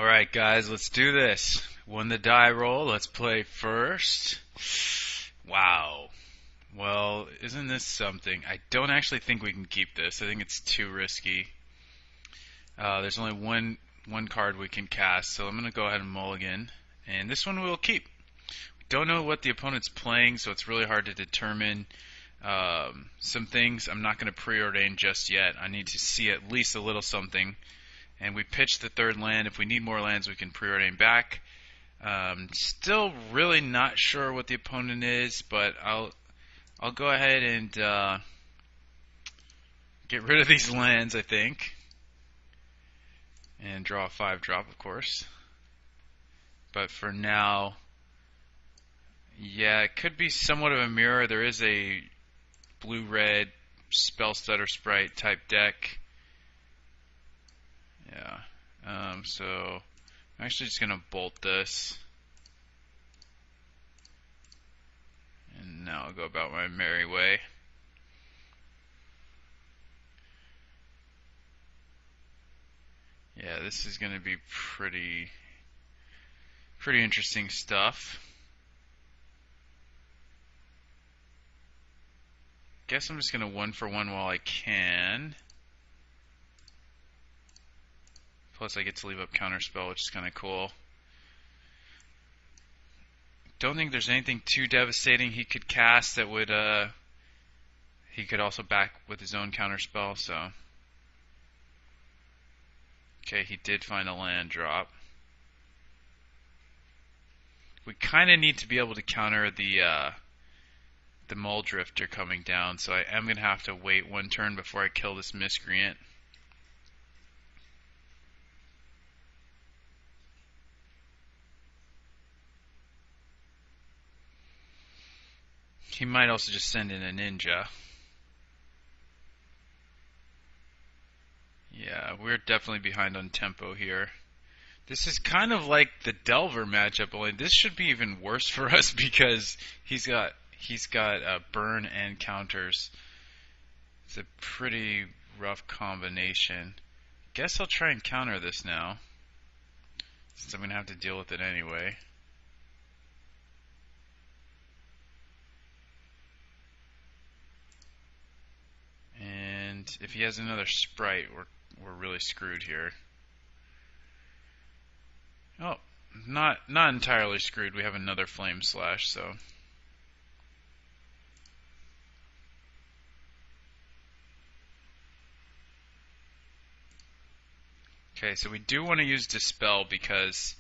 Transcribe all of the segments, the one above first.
Alright guys, let's do this. Won the die roll, let's play first. Wow. Well, isn't this something? I don't actually think we can keep this. I think it's too risky. There's only one card we can cast, so I'm going to go ahead and mulligan. And this one we'll keep. We don't know what the opponent's playing, so it's really hard to determine some things. I'm not going to preordain just yet. I need to see at least a little something. And we pitched the third land. If we need more lands, we can preordain back. Still really not sure what the opponent is, but I'll go ahead and get rid of these lands, I think. And draw a 5-drop, of course. But for now, yeah, it could be somewhat of a mirror. There is a blue-red Spell Stutter Sprite type deck. Yeah. So I'm actually just gonna bolt this, and now I'll go about my merry way. Yeah, this is gonna be pretty interesting stuff. Guess I'm just gonna 1-for-1 while I can. Plus I get to leave up Counterspell, which is kind of cool. Don't think there's anything too devastating he could cast that would, he could also back with his own Counterspell, so. Okay, he did find a land drop. We kind of need to be able to counter the Mull Drifter coming down, so I am going to have to wait one turn before I kill this Miscreant. He might also just send in a ninja. Yeah, we're definitely behind on tempo here. This is kind of like the Delver matchup, only this should be even worse for us because he's got burn and counters. It's a pretty rough combination. Guess I'll try and counter this now, since I'm going to have to deal with it anyway. And if he has another Sprite, we're really screwed here. Oh, not entirely screwed. We have another Flame Slash, so. Okay, so we do want to use Dispel because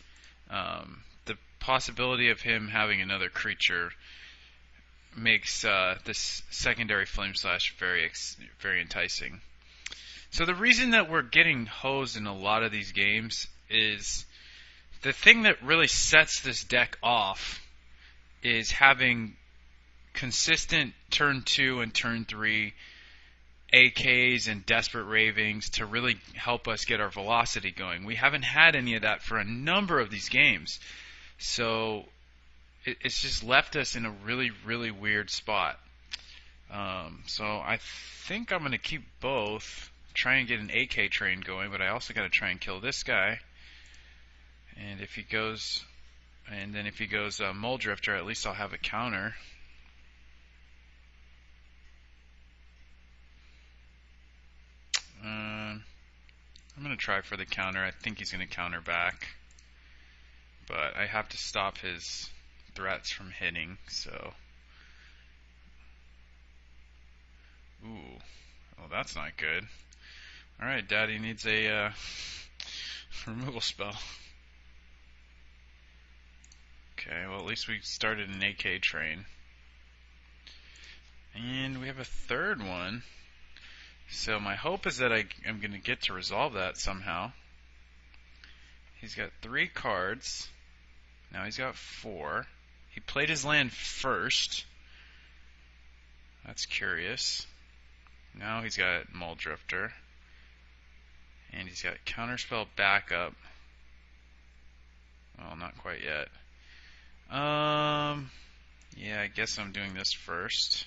the possibility of him having another creature makes this secondary Flame Slash very enticing. So the reason that we're getting hosed in a lot of these games is the thing that really sets this deck off is having consistent turn 2 and turn 3 AKs and Desperate Ravings to really help us get our velocity going. We haven't had any of that for a number of these games. So it's just left us in a really weird spot. So I think I'm going to keep both, try and get an AK train going, but I also got to try and kill this guy. And if he goes, Mull Drifter, at least I'll have a counter. I'm going to try for the counter. I think he's going to counter back, but I have to stop his threats from hitting, so. Ooh, well that's not good. Alright, Daddy needs a removal spell. Okay, well at least we started an AK train. And we have a third one. So my hope is that I am going to get to resolve that somehow. He's got 3 cards. Now he's got 4. He played his land first. That's curious. Now he's got Mull Drifter. And he's got Counterspell backup. Well, not quite yet. Yeah, I guess I'm doing this first.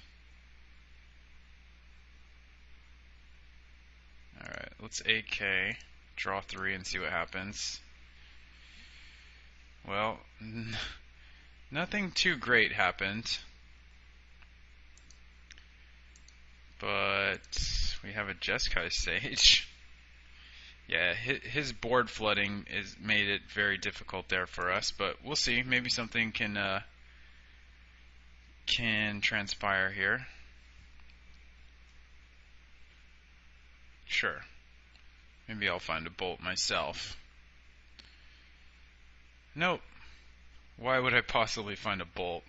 Alright, let's AK, draw 3 and see what happens. Well, nothing too great happened. But we have a Jeskai Sage. Yeah, his board flooding is made it very difficult there for us, but we'll see. Maybe something can transpire here. Sure. Maybe I'll find a bolt myself. Nope. Why would I possibly find a bolt?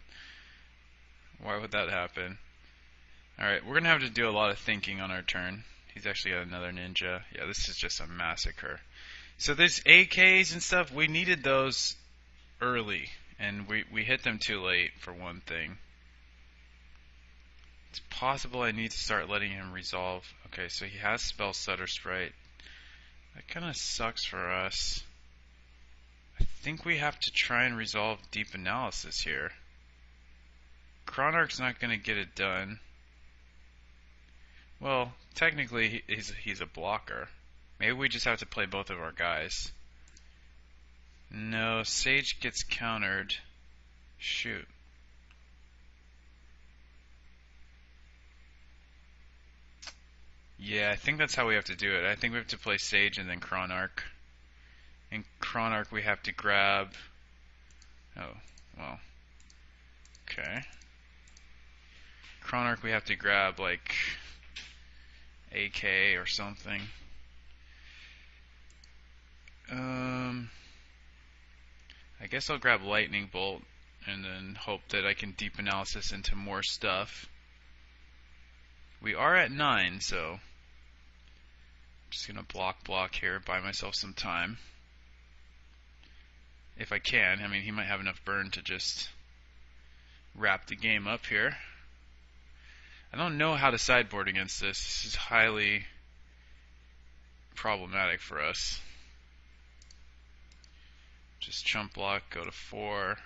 Why would that happen? Alright, we're going to have to do a lot of thinking on our turn. He's actually got another ninja. Yeah, this is just a massacre. So these AKs and stuff, we needed those early. And we hit them too late, for one thing. It's possible I need to start letting him resolve. Okay, so he has Spell Stutter Sprite. That kind of sucks for us. I think we have to try and resolve Deep Analysis here. Chronarch's not going to get it done. Well, technically he's a blocker. Maybe we just have to play both of our guys. No, Sage gets countered. Shoot. Yeah, I think that's how we have to do it. I think we have to play Sage and then Chronarch. In Chronarch we have to grab... Oh, well. Okay. Chronarch we have to grab like AK or something. I guess I'll grab Lightning Bolt and then hope that I can Deep Analysis into more stuff. We are at 9, so I'm just gonna block here, buy myself some time. If I can. I mean, he might have enough burn to just wrap the game up here. I don't know how to sideboard against this. This is highly problematic for us. Just chump block, go to 4.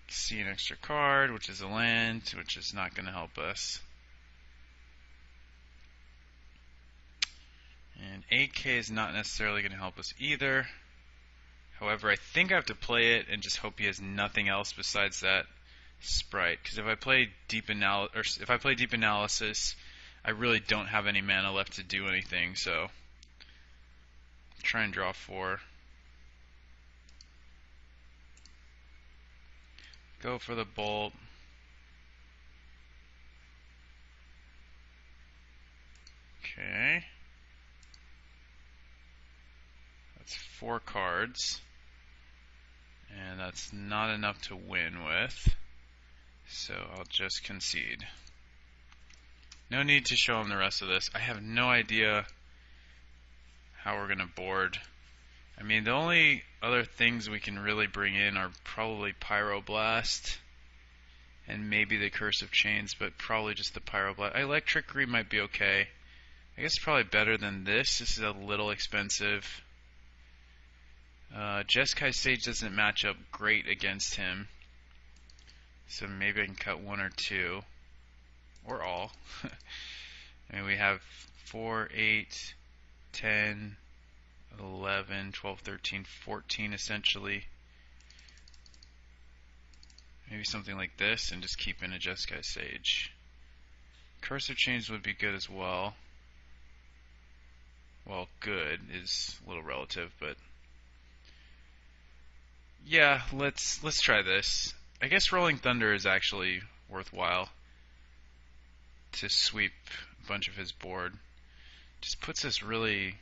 See an extra card, which is a land, which is not going to help us. And AK is not necessarily going to help us either. However, I think I have to play it and just hope he has nothing else besides that sprite. Because if I play Deep Analysis, I really don't have any mana left to do anything. So try and draw 4. Go for the bolt. Okay. That's 4 cards. And that's not enough to win with. So I'll just concede. No need to show him the rest of this. I have no idea how we're going to board. I mean, the only other things we can really bring in are probably Pyroblast and maybe the Curse of Chains, but probably just the Pyroblast. Electricry might be okay. I guess probably better than this. This is a little expensive. Jeskai Sage doesn't match up great against him, so maybe I can cut 1 or 2, or all. I mean, we have 4, 8, 10, 11, 12, 13, 14 essentially. Maybe something like this and just keep in a Jeskai Sage. Curse of Chains would be good as well. Well, good is a little relative, but yeah, let's try this. I guess Rolling Thunder is actually worthwhile to sweep a bunch of his board. Just puts us really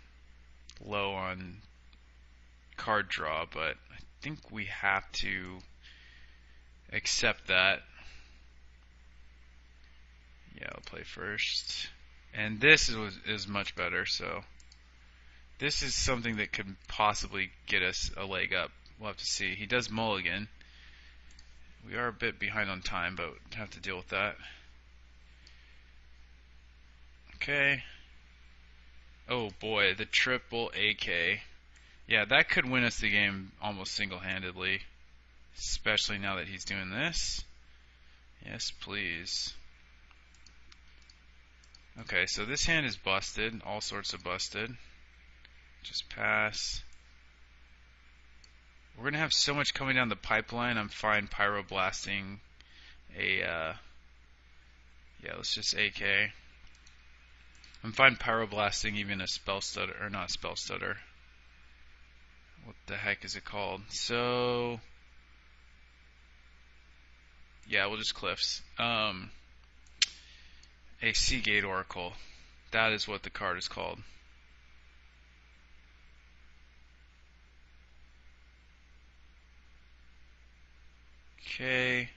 low on card draw, but I think we have to accept that. Yeah, I'll play first. And this is much better, so this is something that could possibly get us a leg up. We'll have to see. He does mulligan. We are a bit behind on time, but have to deal with that. Okay. Oh boy, the triple AK. Yeah, that could win us the game almost single-handedly. Especially now that he's doing this. Yes, please. Okay, so this hand is busted. All sorts of busted. Just pass. we're gonna have so much coming down the pipeline. I'm fine pyroblasting a yeah, let's just AK. I'm fine pyroblasting even a spell stutter, or not spell stutter. What the heck is it called? So yeah, we'll just cliffs. A Seagate Oracle. That is what the card is called. Okay.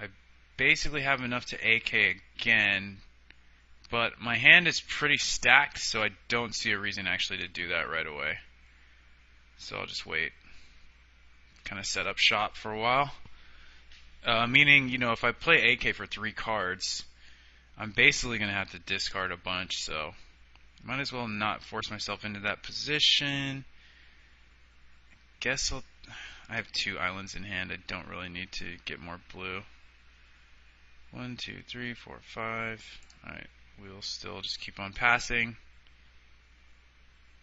I basically have enough to AK again, but my hand is pretty stacked, so I don't see a reason actually to do that right away. So I'll just wait. Kind of set up shop for a while. Meaning, you know, if I play AK for 3 cards, I'm basically going to have to discard a bunch, so might as well not force myself into that position. Guess I have 2 islands in hand. I don't really need to get more blue. 1, 2, 3, 4, 5. Alright, we'll still just keep on passing.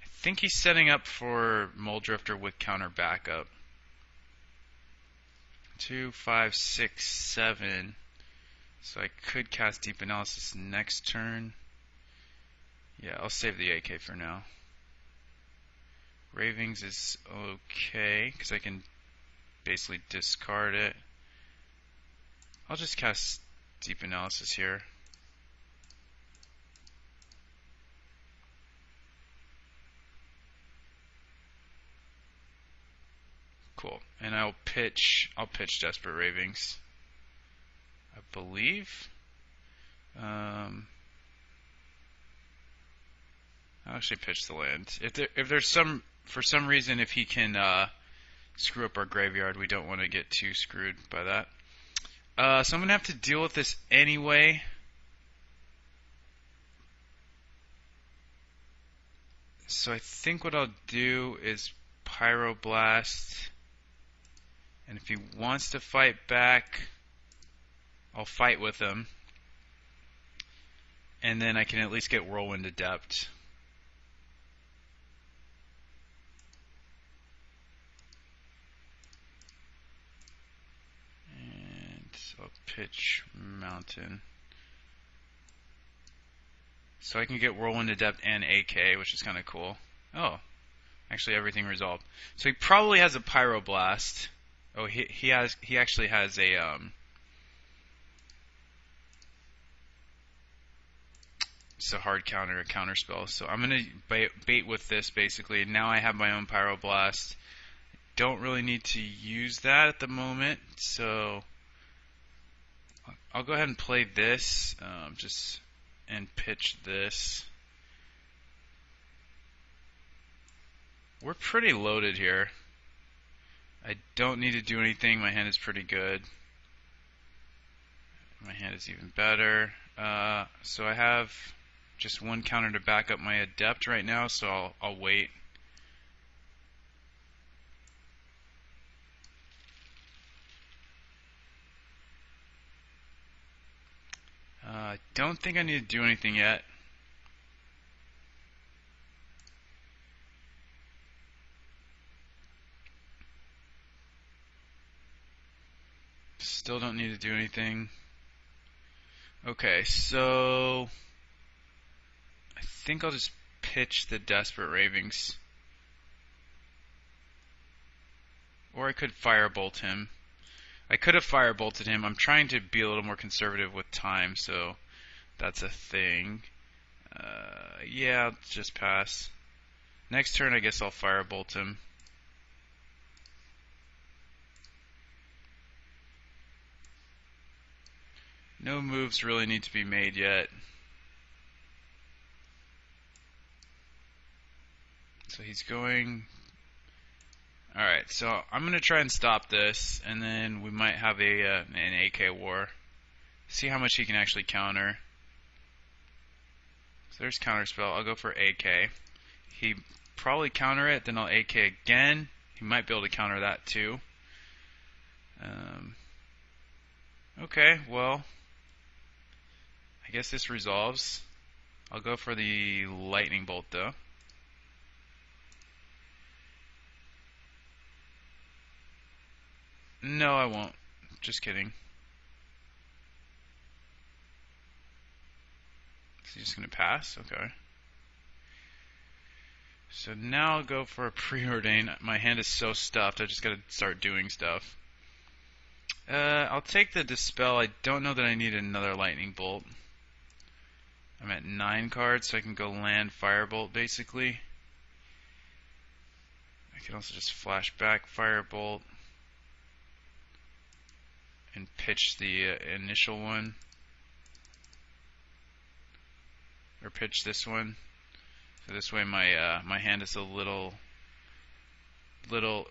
I think he's setting up for Mole Drifter with counter backup. 2, 5, 6, 7. So I could cast Deep Analysis next turn. Yeah, I'll save the AK for now. Ravings is okay, because I can basically discard it. I'll just cast Deep Analysis here. Cool. And I'll pitch Desperate Ravings, I believe. I'll actually pitch the land. If there's for some reason, if he can screw up our graveyard, we don't want to get too screwed by that. So I'm gonna have to deal with this anyway. So I think what I'll do is Pyroblast. And if he wants to fight back, I'll fight with him. And then I can at least get Whirlwind Adept. And I'll pitch Mountain. So I can get Whirlwind Adept and AK, which is kind of cool. Oh, actually everything resolved. So he probably has a Pyroblast. Oh, he actually has a it's a hard counter, a counter spell. So I'm gonna bait with this basically. Now I have my own Pyroblast. Don't really need to use that at the moment, so I'll go ahead and play this, and pitch this. We're pretty loaded here. I don't need to do anything. My hand is pretty good. My hand is even better. So I have just 1 counter to back up my Adept right now, so I'll wait. I don't think I need to do anything yet. Still don't need to do anything. Okay, so I think I'll just pitch the Desperate Ravings. Or I could Firebolt him. I could have Firebolted him. I'm trying to be a little more conservative with time, so that's a thing. Yeah, I'll just pass. Next turn, I guess I'll Firebolt him. No moves really need to be made yet. So he's going... Alright, so I'm going to try and stop this, and then we might have an AK war. See how much he can actually counter. So there's Counterspell. I'll go for AK. He probably counter it, then I'll AK again. He might be able to counter that too. Okay, well, I guess this resolves. I'll go for the Lightning Bolt though. No, I won't. Just kidding. Is he just gonna pass? Okay. So now I'll go for a preordain. My hand is so stuffed, I just gotta start doing stuff. I'll take the dispel. I don't know that I need another lightning bolt. I'm at 9 cards, so I can go land firebolt basically. I can also just flash back firebolt and pitch the initial one, or pitch this one. So this way my hand is a little,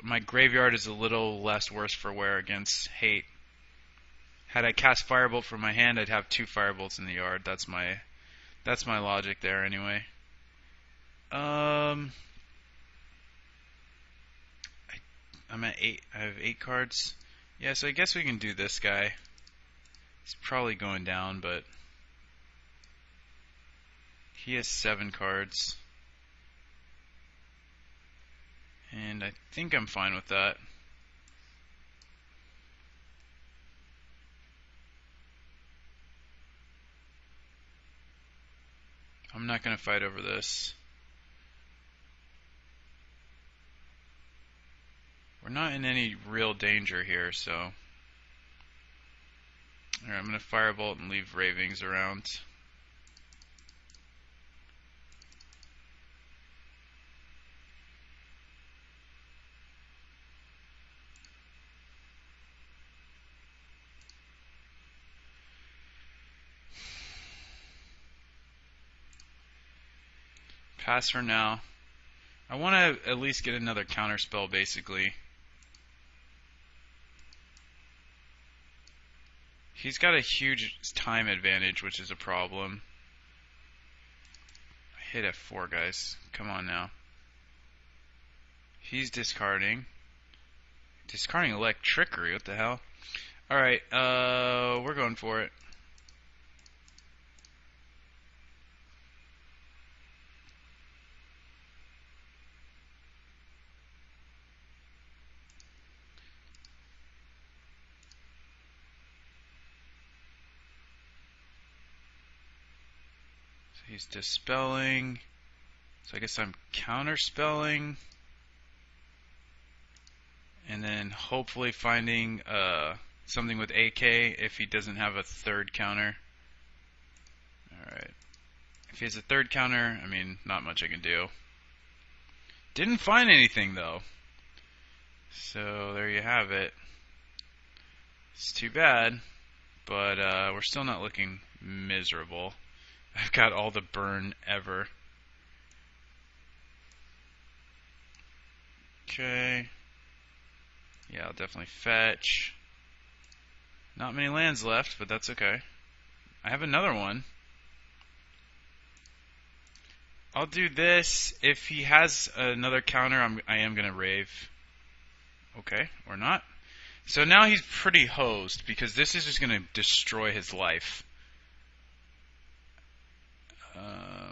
my graveyard is a little less worse for wear against hate. Had I cast firebolt from my hand, I'd have 2 firebolts in the yard. That's my logic there anyway. I'm at 8. I have 8 cards. Yeah, so I guess we can do this guy. He's probably going down, but he has 7 cards. And I think I'm fine with that. I'm not going to fight over this. We're not in any real danger here, so. Alright, I'm going to firebolt and leave Ravings around. Pass for now. I want to at least get another counter spell, basically. He's got a huge time advantage, which is a problem. I hit F4, guys. Come on now. He's discarding. Discarding Electrickery, what the hell? Alright, we're going for it. He's dispelling, so I guess I'm counterspelling, and then hopefully finding something with AK if he doesn't have a third counter. Alright, if he has a third counter, I mean, not much I can do. Didn't find anything though, so there you have it. It's too bad, but we're still not looking miserable. I've got all the burn ever. Okay. Yeah, I'll definitely fetch. Not many lands left, but that's okay. I have another one. I'll do this. If he has another counter, I am going to rave. Okay, or not. So now he's pretty hosed, because this is just going to destroy his life.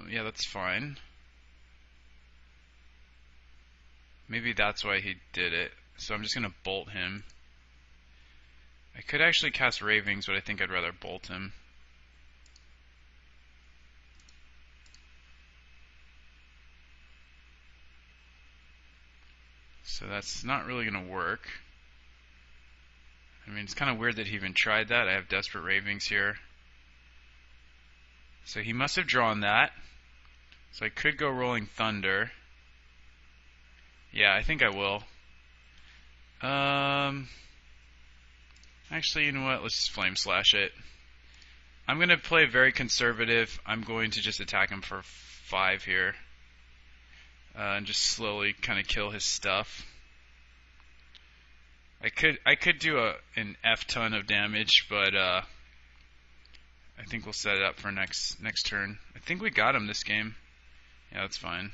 Yeah, that's fine. Maybe that's why he did it. So I'm just going to bolt him. I could actually cast Ravings, but I think I'd rather bolt him. So that's not really going to work. I mean, it's kind of weird that he even tried that. I have Desperate Ravings here. So he must have drawn that. So I could go Rolling Thunder. Yeah, I think I will. Actually, you know what? Let's just Flame Slash it. I'm going to play very conservative. I'm going to just attack him for 5 here. And just slowly kind of kill his stuff. I could do an F ton of damage, but I think we'll set it up for next turn. I think we got him this game. Yeah, that's fine.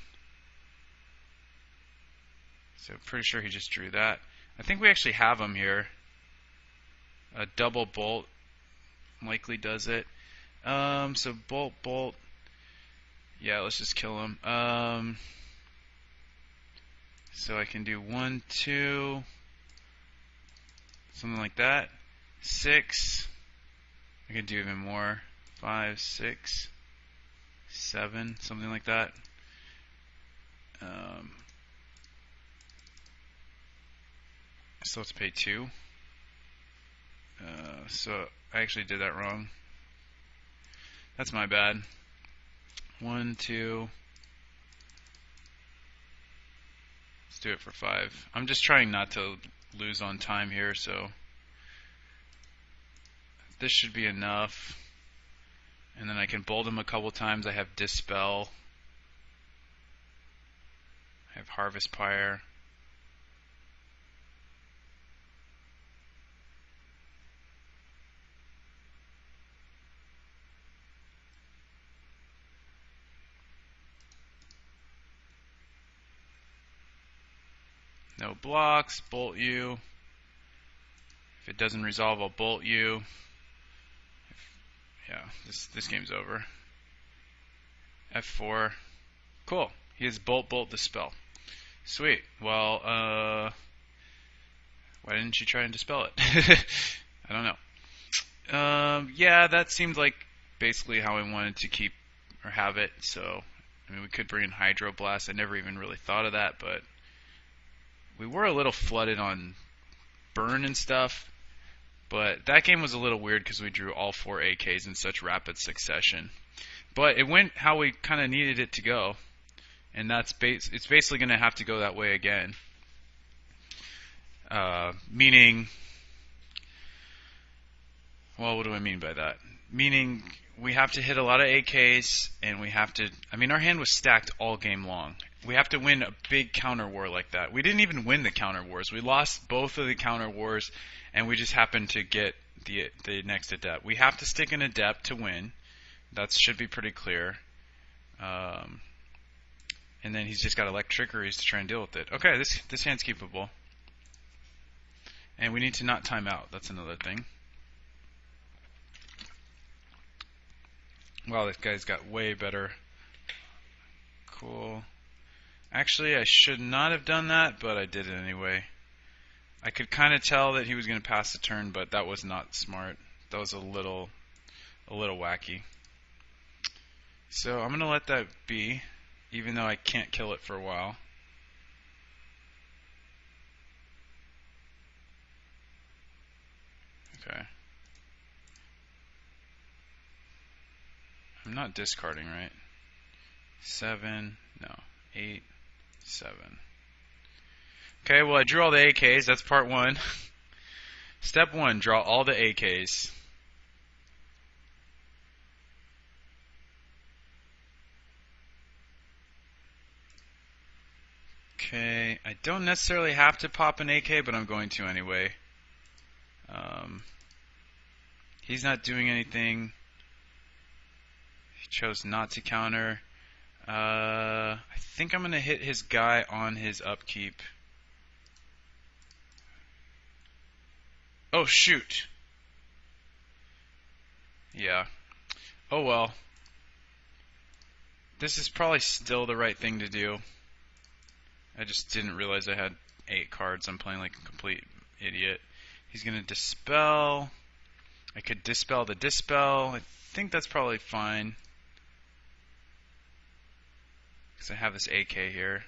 So pretty sure he just drew that. I think we actually have him here. A double bolt likely does it. So bolt. Yeah, let's just kill him. So I can do 1, 2, something like that. 6. I could do even more. 5, 6, 7, something like that. I still have to pay 2. So I actually did that wrong. That's my bad. 1, 2. Let's do it for 5. I'm just trying not to lose on time here, so this should be enough. And then I can bold him a couple times. I have Dispel. I have Harvest Pyre. No blocks, bolt you. If it doesn't resolve, I'll bolt you. Yeah, this game's over. F4. Cool. He has bolt, dispel. Sweet. Well, why didn't you try and dispel it? I don't know. Yeah, that seemed like basically how I wanted to keep or have it. So, I mean, we could bring in Hydroblast. I never even really thought of that, but we were a little flooded on burn and stuff. But that game was a little weird because we drew all 4 AKs in such rapid succession. But it went how we kind of needed it to go, and it's basically going to have to go that way again. Meaning, well, what do I mean by that? Meaning we have to hit a lot of AKs, and we have to. I mean, our hand was stacked all game long. We have to win a big counter war like that. We didn't even win the counter wars. We lost both of the counter wars, and we just happened to get the next adept. We have to stick an adept to win. That should be pretty clear. And then he's just got Electrickeries to try and deal with it. Okay, this hand's keepable. And we need to not time out. That's another thing. Wow, this guy's got way better. Cool. Actually, I should not have done that, but I did it anyway. I could kind of tell that he was going to pass the turn, but that was not smart. That was a little wacky. So I'm going to let that be, even though I can't kill it for a while. Okay. I'm not discarding, right? 7, no, 8, 7. Okay, well, I drew all the AKs. That's part 1. Step 1, draw all the AKs. Okay, I don't necessarily have to pop an AK, but I'm going to anyway. He's not doing anything. He chose not to counter. I think I'm going to hit his guy on his upkeep. Oh, shoot. Yeah. Oh, well. This is probably still the right thing to do. I just didn't realize I had 8 cards. I'm playing like a complete idiot. He's going to dispel. I could dispel the dispel. I think that's probably fine. Because I have this AK here.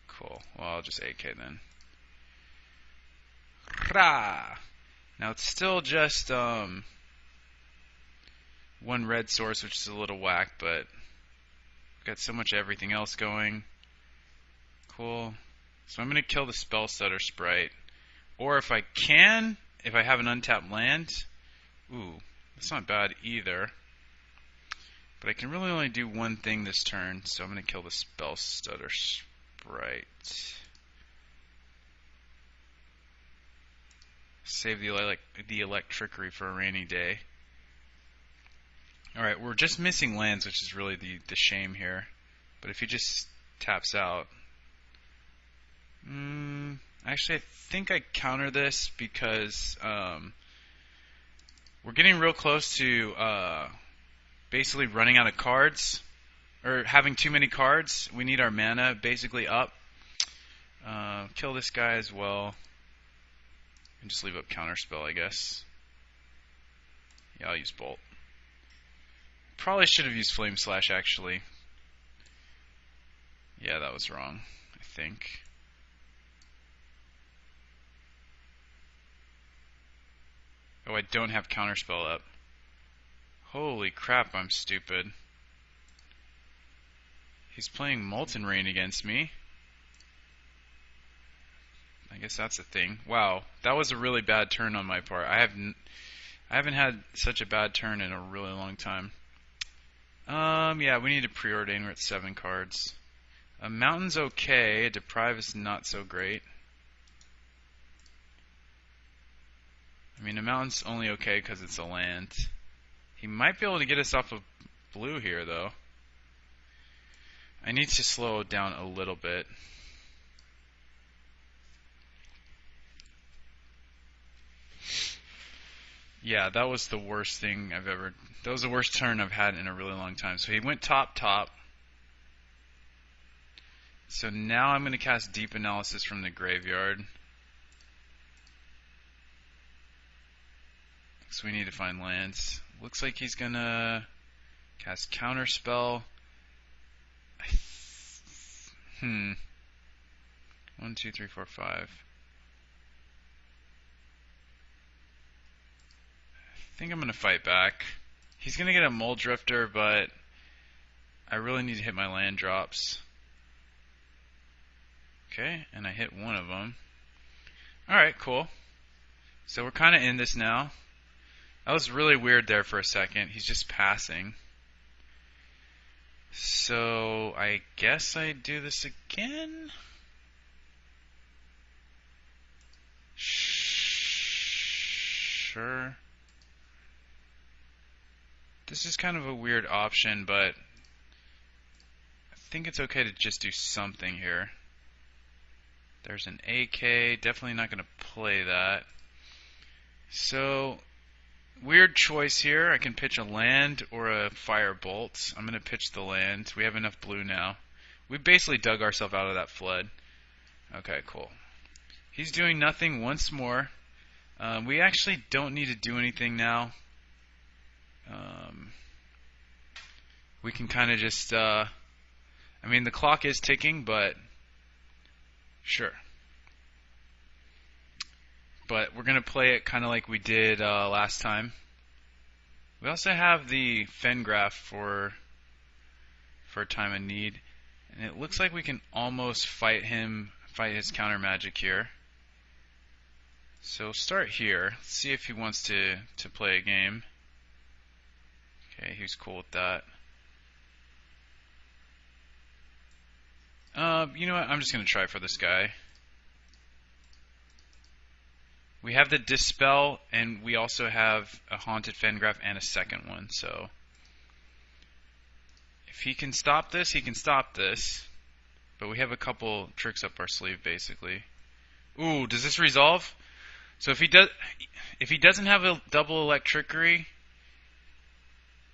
Cool. Well, I'll just AK then. Rah! Now it's still just one red source, which is a little whack, but got so much everything else going. Cool. So I'm going to kill the Spell Stutter Sprite. Or if I can, if I have an untapped land, ooh, that's not bad either. But I can really only do one thing this turn, so I'm going to kill the Spell Stutter Sprite. Save the Electrickery for a rainy day. Alright, we're just missing lands, which is really the shame here. But if he just taps out... actually, I think I counter this because we're getting real close to basically running out of cards. Or having too many cards. We need our mana basically up. Kill this guy as well. And just leave up Counterspell, I guess. Yeah, I'll use Bolt. Probably should have used Flame Slash, actually. Yeah, that was wrong, I think. Oh, I don't have Counterspell up. Holy crap, I'm stupid. He's playing Molten Rain against me. I guess that's a thing. Wow, that was a really bad turn on my part. I haven't had such a bad turn in a really long time. Yeah, we need to preordain. We're at 7 cards. A Mountain's okay. A Deprive is not so great. I mean, a Mountain's only okay because it's a land. He might be able to get us off of blue here, though. I need to slow it down a little bit. Yeah, that was the worst thing I've ever... That was the worst turn I've had in a really long time. So he went top. So now I'm going to cast Deep Analysis from the graveyard. So we need to find lands. Looks like he's going to cast Counterspell. 1, 2, 3, 4, 5. I think I'm going to fight back. He's going to get a Mole Drifter, but I really need to hit my land drops. Okay, and I hit one of them. Alright, cool. So we're kind of in this now. That was really weird there for a second. He's just passing. So I guess I do this again? Sure. This is kind of a weird option, but I think it's okay to just do something here. There's an AK, definitely not going to play that. So, weird choice here. I can pitch a land or a Firebolt. I'm going to pitch the land. We have enough blue now. We basically dug ourselves out of that flood. Okay, cool. He's doing nothing once more. We actually don't need to do anything now. We can kind of just, I mean, the clock is ticking, but sure. But we're going to play it kind of like we did last time. We also have the Fengraph for a time of need. And it looks like we can almost fight his counter magic here. So we'll start here. See if he wants to play a game. Okay, he's cool with that. You know what? I'm just going to try for this guy. We have the Dispel, and we also have a Haunted Fengraph and a second one, so... If he can stop this, he can stop this. But we have a couple tricks up our sleeve, basically. Ooh, does this resolve? So if he doesn't have a double Electrickery...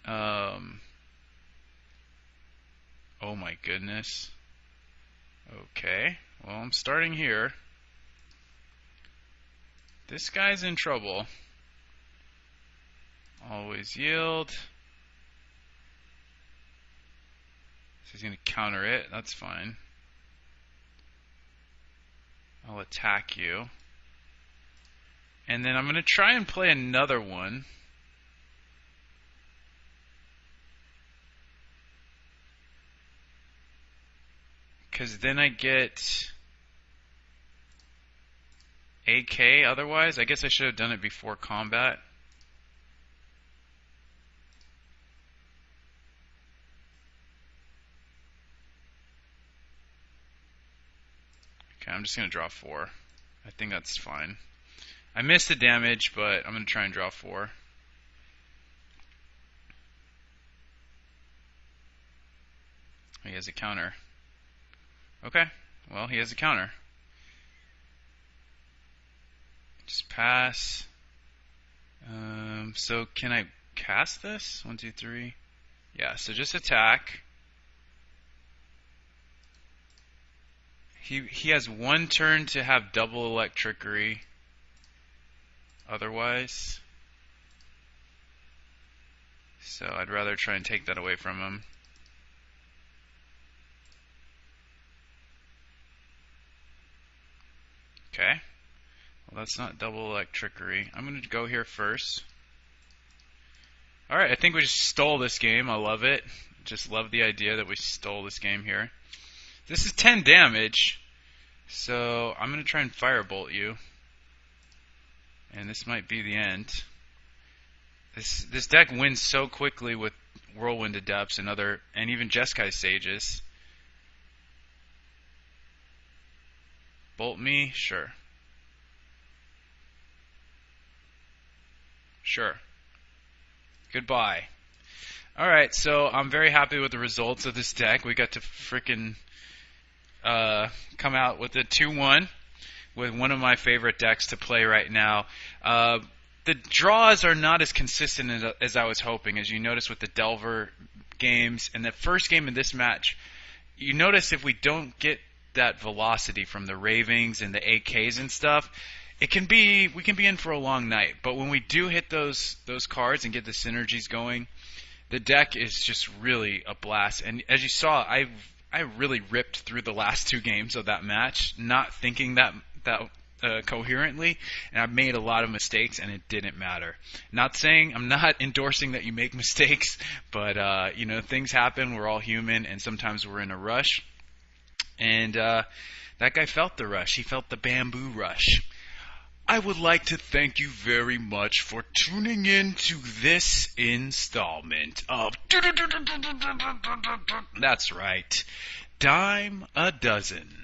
oh my goodness. Okay, well, I'm starting here. This guy's in trouble. Always yield. So he's going to counter it. That's fine. I'll attack you. And then I'm going to try and play another one. Because then I get AK otherwise. I guess I should have done it before combat. Okay, I'm just going to draw 4. I think that's fine. I missed the damage, but I'm going to try and draw 4. He has a counter. Okay, well, he has a counter. Just pass. So can I cast this? 1, 2, 3. Yeah, so just attack. He has one turn to have double Electrickery. otherwise. So I'd rather try and take that away from him. Okay. Well, that's not double electrickery. I'm going to go here first. Alright, I think we just stole this game. I love it. Just love the idea that we stole this game here. This is 10 damage. So I'm going to try and firebolt you. And this might be the end. This deck wins so quickly with Whirlwind Adepts and even Jeskai Sages. Bolt me? Sure. Sure. Goodbye. Alright, so I'm very happy with the results of this deck. We got to frickin' come out with a 2-1 with one of my favorite decks to play right now. The draws are not as consistent as I was hoping, as you notice with the Delver games. And the first game in this match, you notice if we don't get that velocity from the Ravings and the AKs and stuff, we can be in for a long night. But when we do hit those cards and get the synergies going, the deck is just really a blast. And as you saw, I really ripped through the last 2 games of that match, not thinking that coherently, and I made a lot of mistakes, and it didn't matter. I'm not endorsing that you make mistakes, but things happen. We're all human, and sometimes we're in a rush. And that guy felt the rush. He felt the bamboo rush. I would like to thank you very much for tuning in to this installment of... That's right, Dime a Dozen.